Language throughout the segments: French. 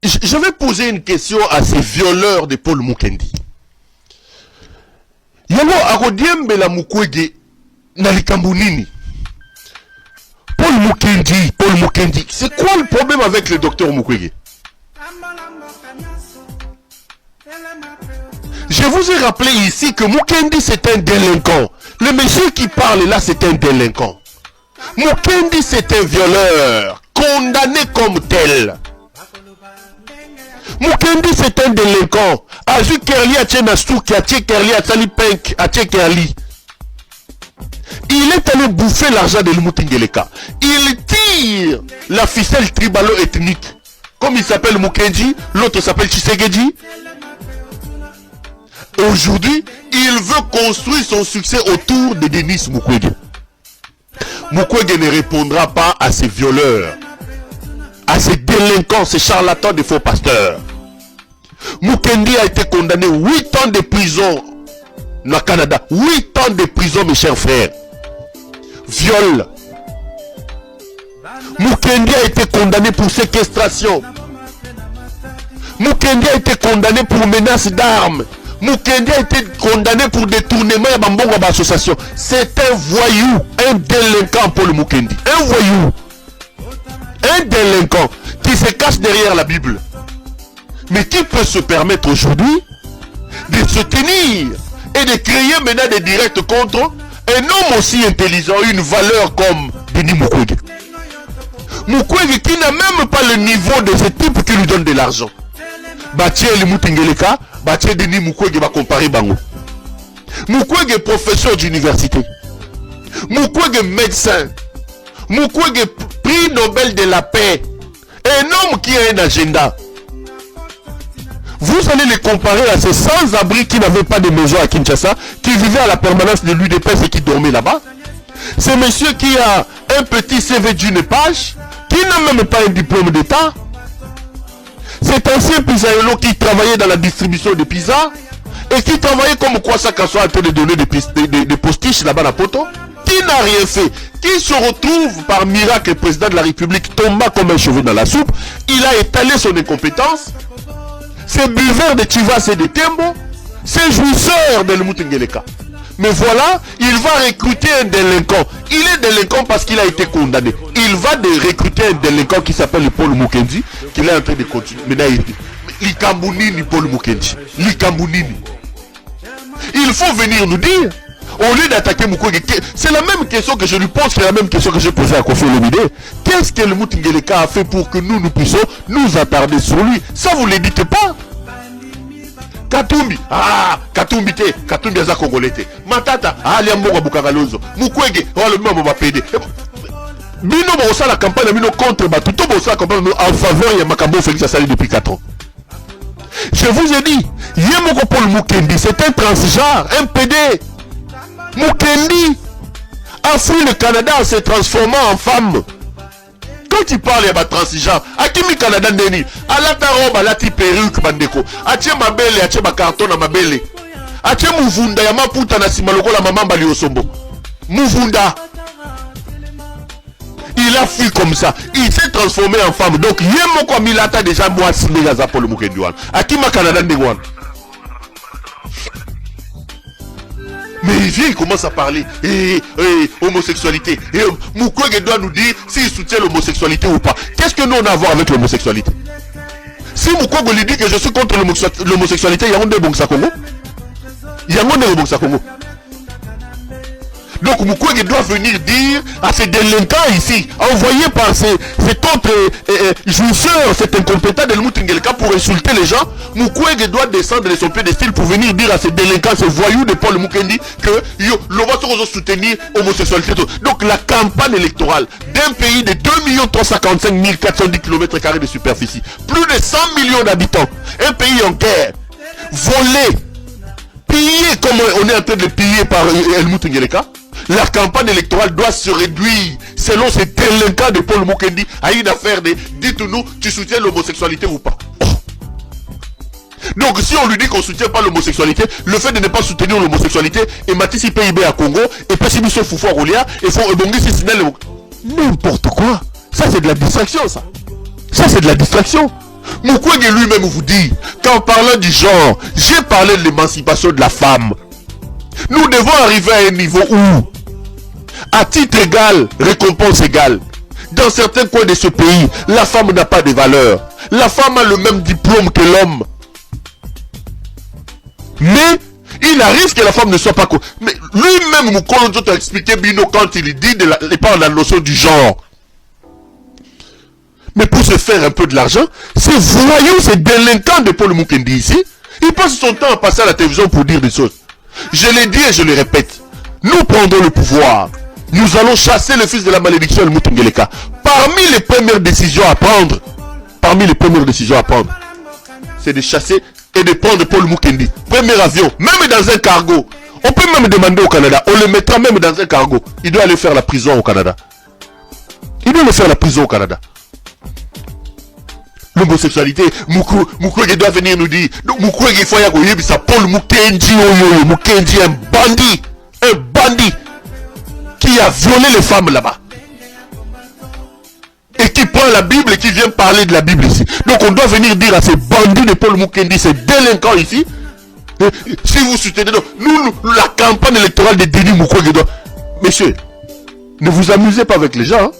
je vais poser une question à ces violeurs de Paul Mukendi. Yango akodiembe la Mukwege na likambo nini? Paul Mukendi, c'est quoi le problème avec le docteur Mukwege? Je vous ai rappelé ici que Mukendi c'est un délinquant. Le monsieur qui parle là c'est un délinquant. Mukendi c'est un violeur, condamné comme tel. Mukendi c'est un délinquant. Azu Kerli a tché Nastouki, a tché Kerli a Sali Penk, a tché Kerli. Il est allé bouffer l'argent de Lumutingeleka. Il tire la ficelle tribalo-ethnique. Comme il s'appelle Mukendi, l'autre s'appelle Tshisekedi. Aujourd'hui, il veut construire son succès autour de Denis Mukwege. Mukwege ne répondra pas à ces violeurs, à ces délinquants, ces charlatans de faux pasteurs. Mukendi a été condamné 8 ans de prison au Canada. 8 ans de prison, mes chers frères. Viol. Mukendi a été condamné pour séquestration. Mukendi a été condamné pour menace d'armes. Mukendi a été condamné pour détournement et bambongo d'association. C'est un voyou, un délinquant pour le Mukendi. Un voyou. Un délinquant qui se cache derrière la Bible. Mais qui peut se permettre aujourd'hui de se tenir et de créer maintenant des directs contre un homme aussi intelligent, une valeur comme Denis Mukwege. Mukwege qui n'a même pas le niveau de ce type qui lui donne de l'argent. Batie le Mutingeleka, Batie Denis Mukwege va comparer Bango. Mukwege professeur d'université. Mukwege médecin. Mukwege prix Nobel de la paix. Un homme qui a un agenda. Vous allez les comparer à ces sans-abri qui n'avaient pas de maison à Kinshasa, qui vivaient à la permanence de l'UDPS et qui dormaient là-bas. C'est monsieur qui a un petit CV d'une page, qui n'a même pas un diplôme d'État. Cet ancien pizzaïolo qui travaillait dans la distribution de pizza et qui travaillait comme quoi ça soit en train de donner des postiches là-bas à Poto, qui n'a rien fait, qui se retrouve par miracle président de la République tomba comme un cheveu dans la soupe. Il a étalé son incompétence. Ces buveurs de Chivas et de Tembo, ces jouisseurs de Lumutingeleka. Mais voilà, il va recruter un délinquant. Il est délinquant parce qu'il a été condamné. Il va recruter un délinquant qui s'appelle Paul Mukendi, qu'il est en train de continuer. Mais Likambunini Paul Mukendi. Likambunini. Il faut venir nous dire, au lieu d'attaquer Mukwege, c'est la même question que je lui pose, c'est la même question que j'ai posée à Kofi Olomide. Qu'est-ce que le Mutingeleka a fait pour que nous puissions nous attarder sur lui? Ça vous ne le dites pas. Katumbi, Katumbi te, Katumbi aza Congolais te. Matata, Liambonga Bukagalozo. Mukwege, le même va péder. Bino bosa la campagne bino contre Batuto bosa la campagne en faveur de Makambo Félix Assali depuis 4 ans. Je vous ai dit, Yemoko Paul Mukendi, c'est un transgenre, un PD. Mukendi a fui le Canada en se transformant en femme. Quand il parle, il y a transigeant. Akimi Canada Ndeni, alata robe, alati perruque bandeko. Atie mabele, atie carton na mabele. Atie muvunda ya maputa na simaloko la maman bali osombo. Muvunda. Il a fui comme ça. Il s'est transformé en femme. Donc, Yemoko Milata déjà moi signé à Paul Mukendi. Akima Canada Ndengwan. Mais il vient, il commence à parler homosexualité. Et Mukwege doit nous dire s'il soutient l'homosexualité ou pas. Qu'est-ce que nous on a à voir avec l'homosexualité? Si Mukwege lui dit que je suis contre l'homosexualité, il y a un Bongsa Congo. Il y a un Bongsa Congo. Donc Mukwege doit venir dire à ces délinquants ici, envoyés par cet autre jouisseur, cet incompétent de Lumutingeleka pour insulter les gens, Mukwege doit descendre de son piédestal pour venir dire à ces délinquants, ces voyous de Paul Mukendi que l'on va soutenir l'homosexualité. Donc la campagne électorale d'un pays de 2 355 410 km² de superficie, plus de 100 millions d'habitants, un pays en guerre, volé, pillé comme on est en train de le piller par Lumutingeleka. La campagne électorale doit se réduire, selon ces délinquants de Paul Mukendi, à une affaire de dites-nous, tu soutiens l'homosexualité ou pas. Donc si on lui dit qu'on ne soutient pas l'homosexualité, le fait de ne pas soutenir l'homosexualité, et Matisse PIB à Congo, et Pessimisson Foufou à Rolia, et font Ebongi Sissinel. N'importe quoi. Ça c'est de la distraction, ça. Ça c'est de la distraction. Mukwege lui-même vous dit qu'en parlant du genre, j'ai parlé de l'émancipation de la femme. Nous devons arriver à un niveau où, à titre égal, récompense égale. Dans certains coins de ce pays, la femme n'a pas de valeur. La femme a le même diplôme que l'homme. Mais il arrive que la femme ne soit pas... Mais lui-même, Mukolo a expliqué Bino quand il dit il parle de la notion du genre. Mais pour se faire un peu de l'argent, ces voyous, ces délinquants de Paul Mukendi ici, il passe son temps à passer à la télévision pour dire des choses. Je l'ai dit et je le répète. Nous prendrons le pouvoir. Nous allons chasser le fils de la malédiction, le Mutungeleka. Parmi les premières décisions à prendre, c'est de chasser et de prendre Paul Mukendi. Premier avion, même dans un cargo. On peut même demander au Canada, on le mettra même dans un cargo. Il doit aller faire la prison au Canada. L'homosexualité, Mukwege doit venir nous dire, Mukwege il faut y aller, ça Paul Mukendi, un bandit qui a violé les femmes là-bas. Et qui prend la Bible et qui vient parler de la Bible ici. Donc on doit venir dire à ces bandits de Paul Mukendi, ces délinquants ici, si vous soutenez, nous, la campagne électorale de Denis Mukwege doit... Messieurs, ne vous amusez pas avec les gens, hein.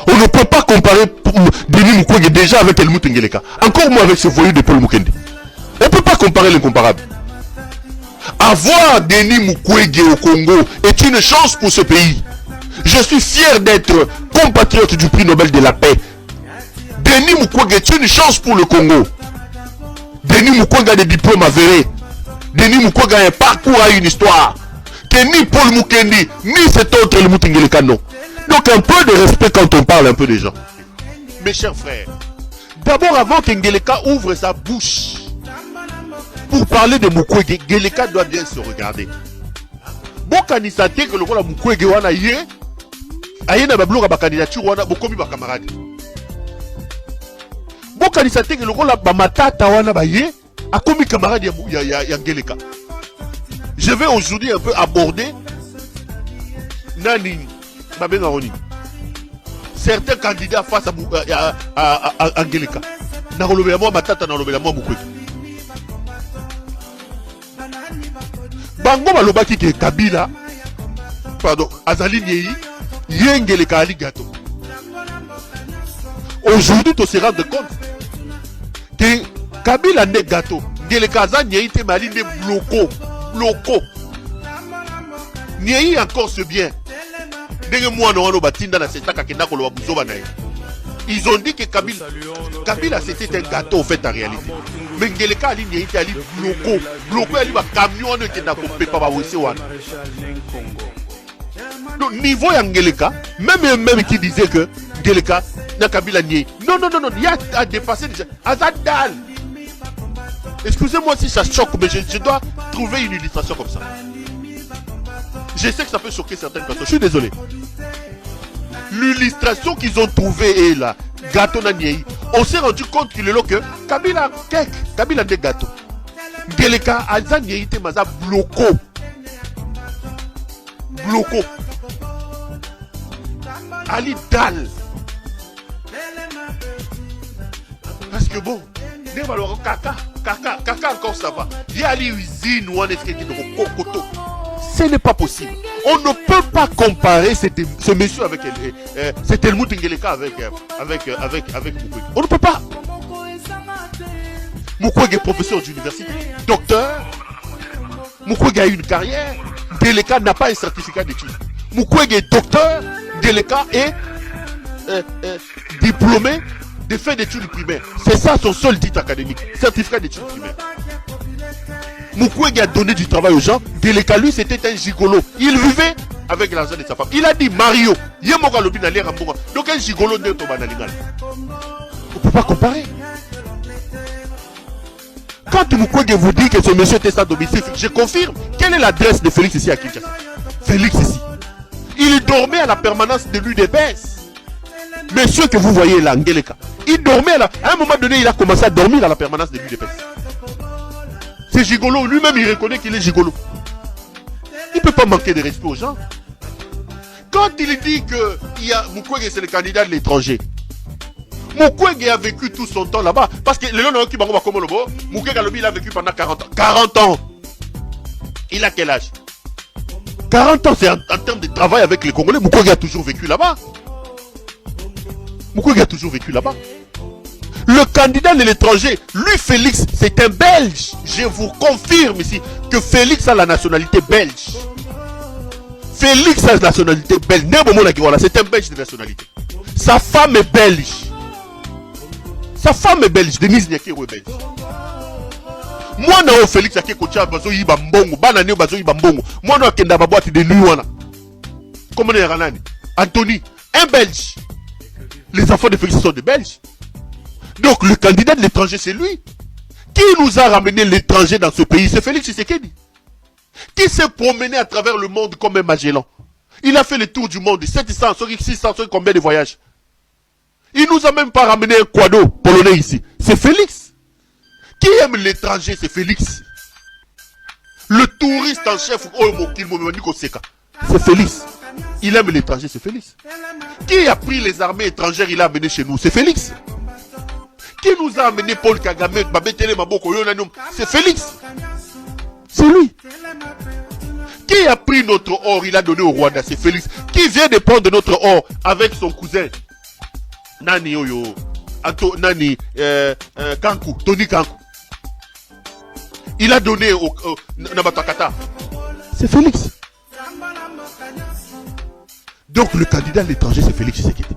On ne peut pas comparer Denis Mukwege déjà avec Helmut Ngeleka. Encore moins avec ce voyou de Paul Mukendi. On ne peut pas comparer l'incomparable. Avoir Denis Mukwege au Congo est une chance pour ce pays. Je suis fier d'être compatriote du prix Nobel de la paix. Denis Mukwege est une chance pour le Congo. Denis Mukwege a des diplômes avérés. Denis Mukwege a un parcours, a une histoire. Que ni Paul Mukendi, ni cet autre Helmut Ngeleka non. Donc un peu de respect quand on parle un peu des gens. Mes chers frères, d'abord avant que Ngeleka ouvre sa bouche pour parler de Mukwege, Ngeleka doit bien se regarder. Bon kanisa te que le rôle Mukwege wana yé, aye na babloka ba candidature wana bokomi ba camarade. Bon kanisa te que le rôle ba matata wana ba yé, akomi camarade ya Ngeleka. Je vais aujourd'hui un peu aborder nani certains candidats face à Ngeleka. Bango balobaki ke Kabila, pardon, Azali Nyei, Ngeleka ali gâteau. Aujourd'hui, tu se rends compte que Kabila n'est gâteau. Ngeleka Azali Nyei te mali ne bloco. Nyei encore ce bien. Ils ont dit que Kabila c'était un gâteau en fait en réalité. Mais Ngeleka ali Nyei ali bloco ali ba camion qui n'a pas wese wana. Donc niveau ya Ngeleka, même qui disait que Ngeleka na Kabila Nyei. Non, il a dépassé déjà. Azadal. Excusez-moi si ça choque, mais je dois trouver une illustration comme ça. Je sais que ça peut choquer certaines personnes. Je suis désolé. L'illustration qu'ils ont trouvée est là. Gâteau Nanyei. On s'est rendu compte qu'il est là que Kabila des gâteaux. Ngeleka Azanyei te maza bloco. Ali Dal. Parce que bon, Kaka encore ça va. Il y a l'usine ou un esprit qui est Kokoto. Ce n'est pas possible. On ne peut pas comparer ce monsieur avec cet Helmut Ngeleka avec Mukwege. On ne peut pas. Mukwege est professeur d'université, docteur. Mukwege a une carrière. Ngeleka n'a pas un certificat d'études. Mukwege est docteur. Ngeleka est diplômé de fin d'études primaires. C'est ça son seul titre académique. Certificat d'études primaires. Mukwege a donné du travail aux gens. Ngeleka lui c'était un gigolo. Il vivait avec l'argent de sa femme. Il a dit Mario. Donc un gigolo ne tombe pas. On ne peut pas comparer. Quand Mukwege vous dit que ce monsieur était sans domicile, je confirme. Quelle est l'adresse de Félix ici à Kinshasa? Félix ici. Il dormait à la permanence de l'UDPS. Monsieur que vous voyez là, Ngeleka. Il dormait là. À un moment donné, il a commencé à dormir à la permanence de l'UDPS. C'est gigolo, lui-même il reconnaît qu'il est gigolo. Il ne peut pas manquer de respect aux gens. Quand il dit que Mukwege c'est le candidat de l'étranger, Mukwege a vécu tout son temps là-bas. Parce que le Léon qui va comme le beau, Mukwege il a vécu pendant 40 ans. 40 ans. Il a quel âge? 40 ans, c'est en termes de travail avec les Congolais. Mukwege a toujours vécu là-bas. Mukwege a toujours vécu là-bas. Le candidat de l'étranger, lui Félix, c'est un Belge. Je vous confirme ici que Félix a la nationalité belge. Félix a la nationalité belge. C'est un Belge de nationalité. Sa femme est belge. Sa femme est belge. Denise Nyakero est belge. Moi, non, Félix a kekocha bazo yiba mbongo. Banane bazo yiba mbongo. Moi, non, kenda baboite de nuit wana. Comment on est Anthony, un Belge. Les enfants de Félix sont des Belges. Donc le candidat de l'étranger, c'est lui. Qui nous a ramené l'étranger dans ce pays? C'est Félix Tshisekedi. Qui s'est promené à travers le monde comme un Magellan. Il a fait le tour du monde, 700, 600, combien de voyages. Il nous a même pas ramené un quado polonais ici. C'est Félix. Qui aime l'étranger? C'est Félix. Le touriste en chef, c'est Félix. Il aime l'étranger, c'est Félix. Qui a pris les armées étrangères, il a amené chez nous? C'est Félix. Qui nous a amené Paul Kagame, c'est Félix. C'est lui. Qui a pris notre or, il a donné au Rwanda, c'est Félix. Qui vient de prendre notre or avec son cousin Nani Oyo, Nani Kankou, Tony Kankou. Il a donné au Nabatakata. C'est Félix. Donc le candidat à l'étranger, c'est Félix Tshisekedi.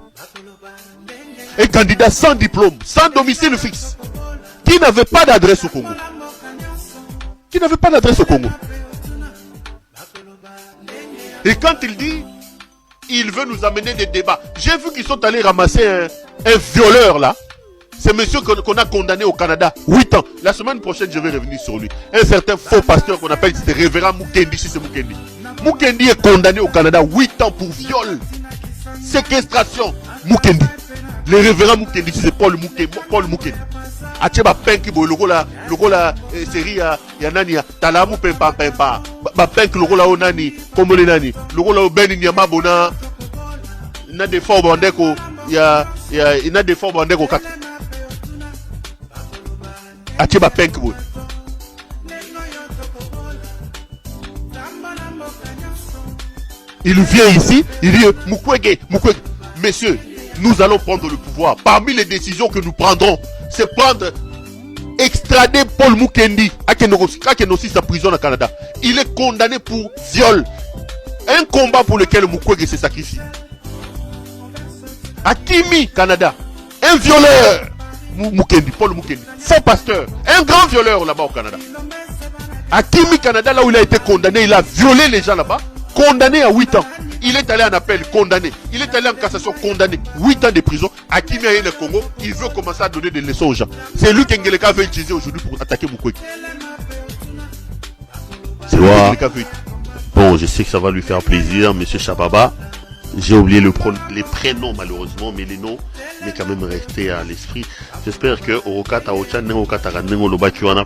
Un candidat sans diplôme, sans domicile fixe, qui n'avait pas d'adresse au Congo. Qui n'avait pas d'adresse au Congo. Et quand il dit, il veut nous amener des débats. J'ai vu qu'ils sont allés ramasser un violeur là. C'est monsieur qu'on a condamné au Canada, 8 ans. La semaine prochaine, je vais revenir sur lui. Un certain faux pasteur qu'on appelle, c'était révérend Mukendi, si c'est Mukendi. Mukendi est condamné au Canada, 8 ans pour viol, séquestration. Mukendi. Le révérend Mukendi, c'est Paul Mukendi. Acheba penki bo logo la série ya nani ya talamu pempa ba penki logo la onani comme les nani logo la beni nyama bona na de fort bandeko ya ina de fort bandeko kat acheba penki bo. Il vient ici, il dit Mukwege, messieurs, nous allons prendre le pouvoir. Parmi les décisions que nous prendrons, c'est prendre, extrader Paul Mukendi à Kenosi, sa prison au Canada. Il est condamné pour viol. Un combat pour lequel Mukwege s'est sacrifié. À Kimi, Canada. Un violeur. Mukendi, Paul Mukendi. Faux pasteur. Un grand violeur là-bas au Canada. À Kimi, Canada, là où il a été condamné, il a violé les gens là-bas. Condamné à 8 ans. Il est allé en appel, condamné. Il est allé en cassation, condamné. 8 ans de prison. À Kimi a le Congo, il veut commencer à donner des leçons aux gens. C'est lui qu'Engeleka veut utiliser aujourd'hui pour attaquer Mukwege. C'est lui qu'Engeleka veut. Bon, je sais que ça va lui faire plaisir, monsieur Chababa. J'ai oublié les prénoms malheureusement, mais les noms, mais quand même resté à l'esprit. J'espère que Orokata Ochan, Orokata Ranengo Lobaki wana,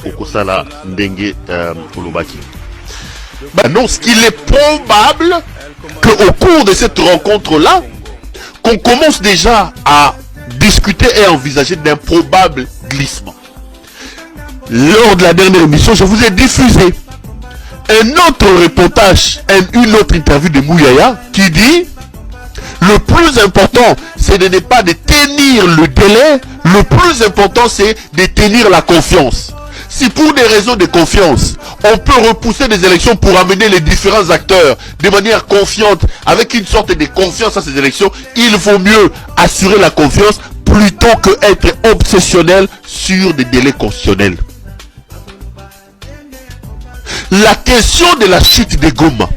Okosala Ndenge Olobaki. Ben non, ce qu'il est probable qu'au cours de cette rencontre-là, qu'on commence déjà à discuter et à envisager d'un probable glissement. Lors de la dernière émission, je vous ai diffusé un autre reportage, une autre interview de Mouyaya qui dit le plus important, c'est de ne pas de tenir le délai, le plus important, c'est de tenir la confiance. Si pour des raisons de confiance, on peut repousser des élections pour amener les différents acteurs de manière confiante, avec une sorte de confiance à ces élections, il vaut mieux assurer la confiance plutôt que être obsessionnel sur des délais constitutionnels. La question de la chute de Goma,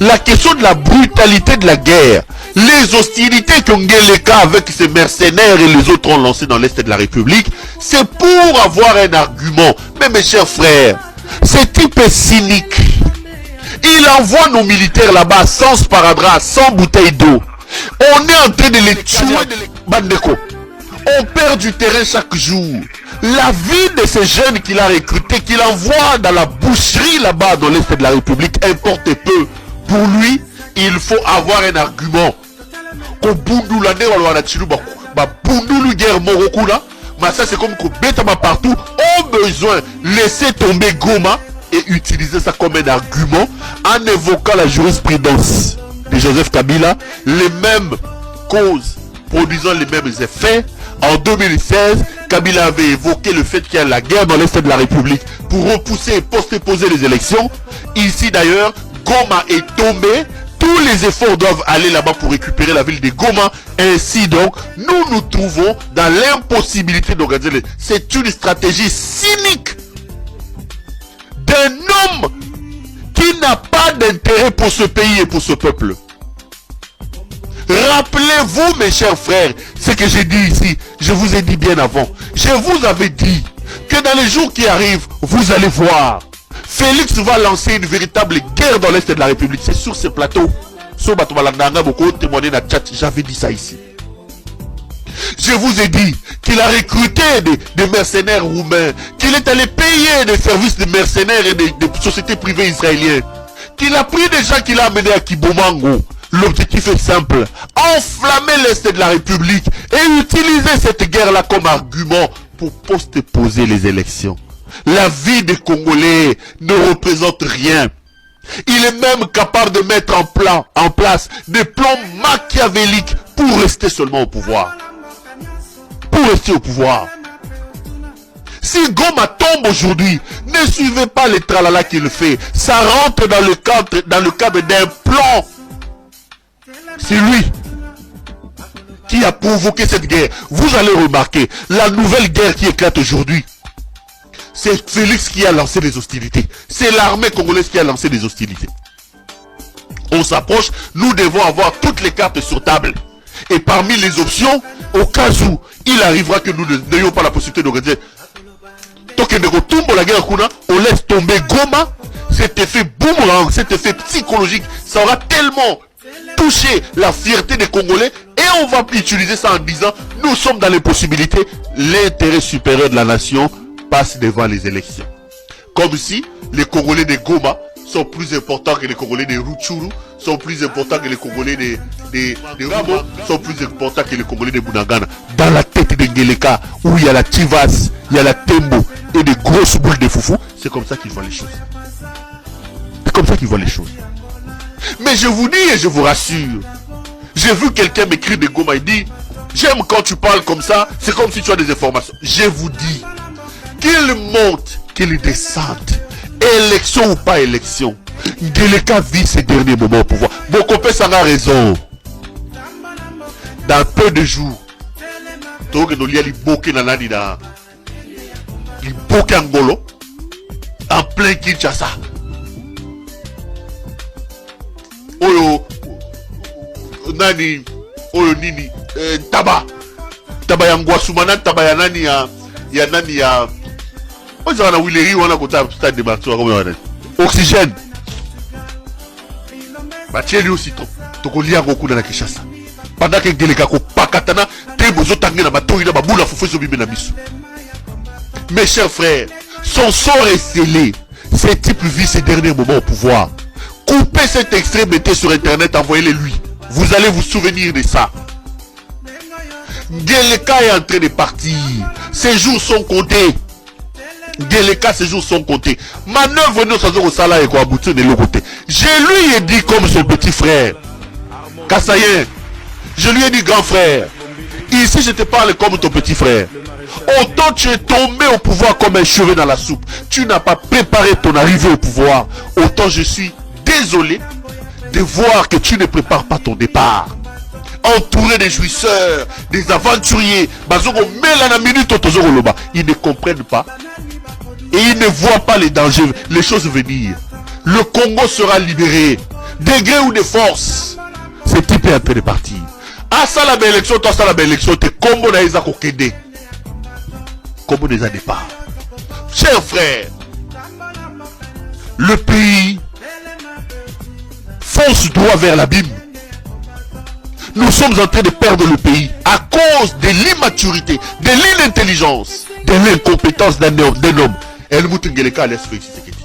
la question de la brutalité de la guerre, les hostilités qu'Ongeleka avec ses mercenaires et les autres ont lancées dans l'Est de la République, c'est pour avoir un argument. Mais mes chers frères, ce type est cynique. Il envoie nos militaires là-bas sans sparadrap, sans bouteille d'eau. On est en train de les tuer, Bandeko. On perd du terrain chaque jour. La vie de ces jeunes qu'il a recrutés, qu'il envoie dans la boucherie là-bas dans l'Est de la République, importe peu. Pour lui, il faut avoir un argument. Bundulu guerre Morokula, mais ça c'est comme que Betama partout ont besoin de laisser tomber Goma et utiliser ça comme un argument en évoquant la jurisprudence de Joseph Kabila, les mêmes causes produisant les mêmes effets. En 2016, Kabila avait évoqué le fait qu'il y a la guerre dans l'Est de la République pour repousser et postposer les élections. Ici d'ailleurs, Goma est tombé. Tous les efforts doivent aller là-bas pour récupérer la ville de Goma. Ainsi donc, nous nous trouvons dans l'impossibilité d'organiser les... C'est une stratégie cynique d'un homme qui n'a pas d'intérêt pour ce pays et pour ce peuple. Rappelez-vous, mes chers frères, ce que j'ai dit ici, je vous ai dit bien avant. Je vous avais dit que dans les jours qui arrivent, vous allez voir, Félix va lancer une véritable guerre dans l'Est de la République. C'est sur ce plateau. J'avais dit ça ici. Je vous ai dit qu'il a recruté des mercenaires roumains, qu'il est allé payer des services de mercenaires et des sociétés privées israéliennes, qu'il a pris des gens qu'il a amenés à Kibomango. L'objectif est simple, enflammer l'Est de la République et utiliser cette guerre-là comme argument pour postposer les élections. La vie des Congolais ne représente rien. Il est même capable de mettre en place des plans machiavéliques pour rester seulement au pouvoir. Pour rester au pouvoir. Si Goma tombe aujourd'hui, ne suivez pas les tralala qu'il fait. Ça rentre dans le cadre d'un plan. C'est lui qui a provoqué cette guerre. Vous allez remarquer, la nouvelle guerre qui éclate aujourd'hui, c'est Félix qui a lancé les hostilités. C'est l'armée congolaise qui a lancé les hostilités. On s'approche, nous devons avoir toutes les cartes sur table. Et parmi les options, au cas où il arrivera que nous n'ayons pas la possibilité d'organiser, la guerre, on laisse tomber Goma, cet effet boomerang, cet effet psychologique, ça aura tellement touché la fierté des Congolais et on va utiliser ça en disant nous sommes dans les possibilités, l'intérêt supérieur de la nation passe devant les élections. Comme si les Congolais de Goma sont plus importants que les Congolais de Rutshuru, sont plus importants que les Congolais de Ramo, sont plus importants que les Congolais de Bunagana. Dans la tête de Ngeleka, où il y a la Tivas, il y a la Tembo et des grosses boules de foufou, c'est comme ça qu'ils voient les choses. C'est comme ça qu'ils voient les choses. Mais je vous dis et je vous rassure, j'ai vu quelqu'un m'écrire de Goma, il dit, j'aime quand tu parles comme ça, c'est comme si tu as des informations. Je vous dis, qu'il monte, qu'il descende, élection ou pas élection, Ngeleka vit ses derniers moments au pouvoir. Bokopé ça a raison. Dans peu de jours, Angolo, en plein Kinshasa. Oyo nani oyo nini taba yangwasumana taba ya nani ya nani ya oza na wileri wana kota stade de Martyr comme wana oxygène batieli aussi tokolia ngoku na Kinshasa pendant que Ngeleka ko pakatana te bozo tangena batoyi na babula fufu so bimena biso. Mes chers frères, son sort est scellé. Ce type vit ses derniers moments au pouvoir. Coupez cet extrait, mettez sur internet, envoyez-le lui. Vous allez vous souvenir de ça. Ngeleka est en train de partir. Ses jours sont comptés. Ngeleka, ses jours sont comptés. Manœuvre nous au salaire et quoi aboutir de l'autre côté. Je lui ai dit comme son petit frère. Kassayen. Je lui ai dit grand frère. Ici je te parle comme ton petit frère. Autant tu es tombé au pouvoir comme un cheveu dans la soupe. Tu n'as pas préparé ton arrivée au pouvoir. Autant je suis désolé de voir que tu ne prépares pas ton départ. Entouré des jouisseurs, des aventuriers, ils ne comprennent pas et ils ne voient pas les dangers, les choses venir. Le Congo sera libéré, de gré ou de force. Ce type est en train de partir. Ah ça la belle élection, toi ça la belle élection, t'es Congo na isa kokende. Congo des départ. Chers frères, le pays fonce droit vers l'abîme. Nous sommes en train de perdre le pays à cause de l'immaturité, de l'inintelligence, de l'incompétence d'un homme. Helmut Ngeleka laisse Félix Tshisekedi.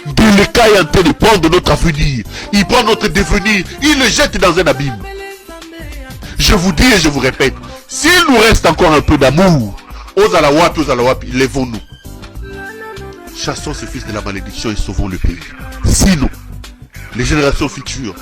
Ngeleka est en train de prendre notre avenir. Il prend notre devenir. Il le jette dans un abîme. Je vous dis et je vous répète, S'il nous reste encore un peu d'amour, aux Alawapi, lèvons-nous. Chassons ces fils de la malédiction et sauvons le pays. Sinon, les générations futures